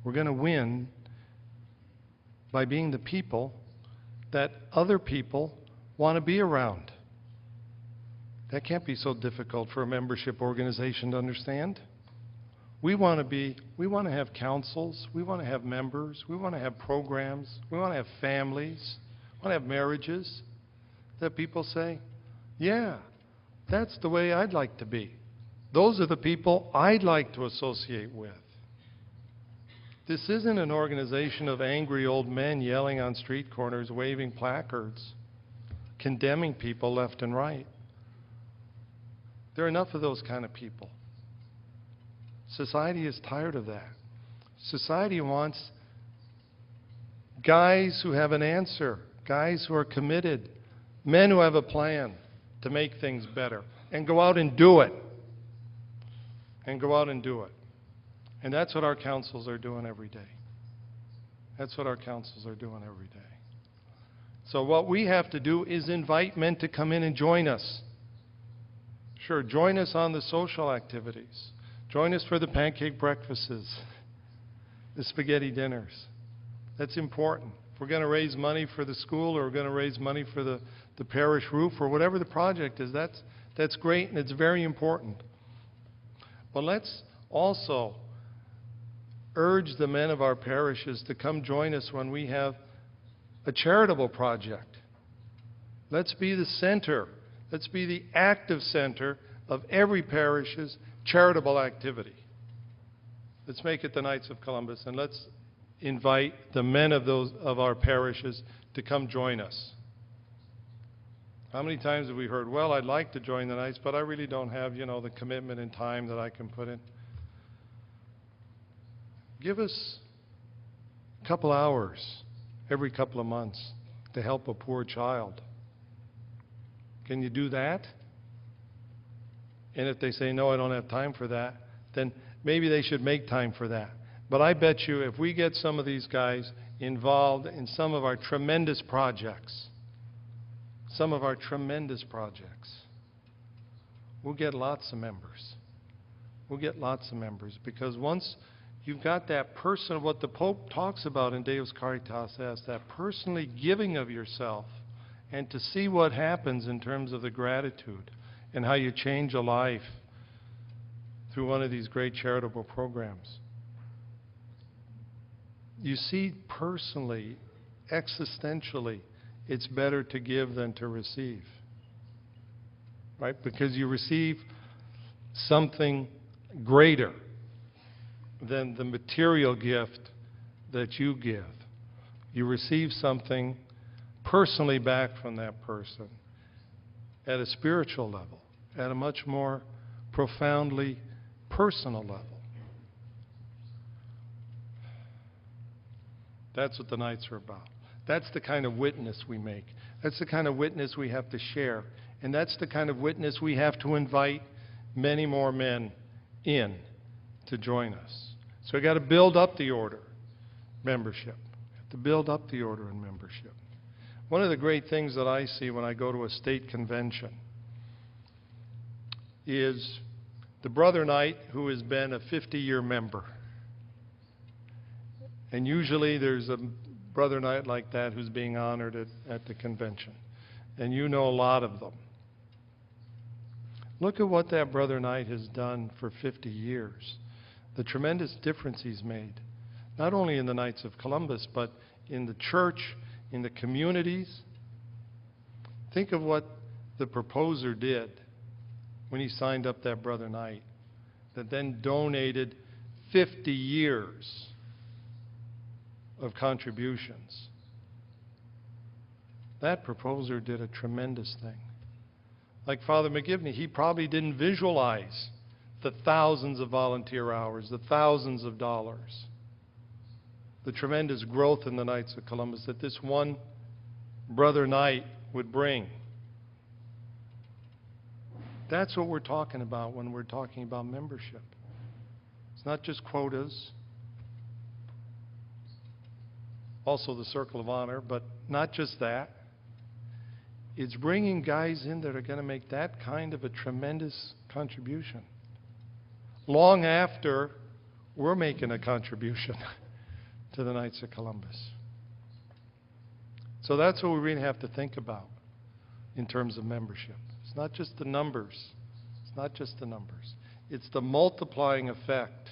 We're going to win by being the people that other people want to be around. That can't be so difficult for a membership organization to understand. We want to have councils, we want to have members, we want to have programs, we want to have families, we want to have marriages that people say, yeah, that's the way I'd like to be. Those are the people I'd like to associate with. This isn't an organization of angry old men yelling on street corners, waving placards, condemning people left and right. There are enough of those kind of people. Society is tired of that. Society wants guys who have an answer, guys who are committed, men who have a plan to make things better, and go out and do it. And go out and do it. And that's what our councils are doing every day. That's what our councils are doing every day. So what we have to do is invite men to come in and join us. Sure, join us on the social activities. Join us for the pancake breakfasts, the spaghetti dinners. That's important. If we're going to raise money for the school or we're going to raise money for the parish roof or whatever the project is, that's great and it's very important. But let's also urge the men of our parishes to come join us when we have a charitable project. Let's be the center. Let's be the active center of every parish's charitable activity. Let's make it the Knights of Columbus, and let's invite the men of our parishes to come join us. How many times have we heard, well, I'd like to join the Knights, but I really don't have, the commitment and time that I can put in. Give us a couple hours every couple of months to help a poor child. Can you do that? And if they say, no, I don't have time for that, then maybe they should make time for that. But I bet you if we get some of these guys involved in some of our tremendous projects, we'll get lots of members. We'll get lots of members because once you've got that person, what the Pope talks about in Deus Caritas as that personally giving of yourself and to see what happens in terms of the gratitude and how you change a life through one of these great charitable programs. You see personally, existentially, it's better to give than to receive. Right? Because you receive something greater than the material gift that you give. You receive something personally back from that person at a spiritual level, at a much more profoundly personal level. That's what the Knights are about. That's the kind of witness we make. That's the kind of witness we have to share. And that's the kind of witness we have to invite many more men in to join us. So we've got to build up the order, membership. We have to build up the order in membership. One of the great things that I see when I go to a state convention is the Brother Knight who has been a 50-year member. And usually there's a Brother Knight like that who's being honored at the convention. And you know a lot of them. Look at what that Brother Knight has done for 50 years. The tremendous difference he's made, not only in the Knights of Columbus, but in the church, in the communities. Think of what the proposer did when he signed up that Brother Knight, that then donated 50 years of contributions. That proposer did a tremendous thing. Like Father McGivney, he probably didn't visualize the thousands of volunteer hours, the thousands of dollars, the tremendous growth in the Knights of Columbus that this one Brother Knight would bring. That's what we're talking about when we're talking about membership. It's not just quotas, also the Circle of Honor, but not just that. It's bringing guys in that are going to make that kind of a tremendous contribution long after we're making a contribution. to the Knights of Columbus. So that's what we really have to think about in terms of membership. It's not just the numbers. It's not just the numbers. It's the multiplying effect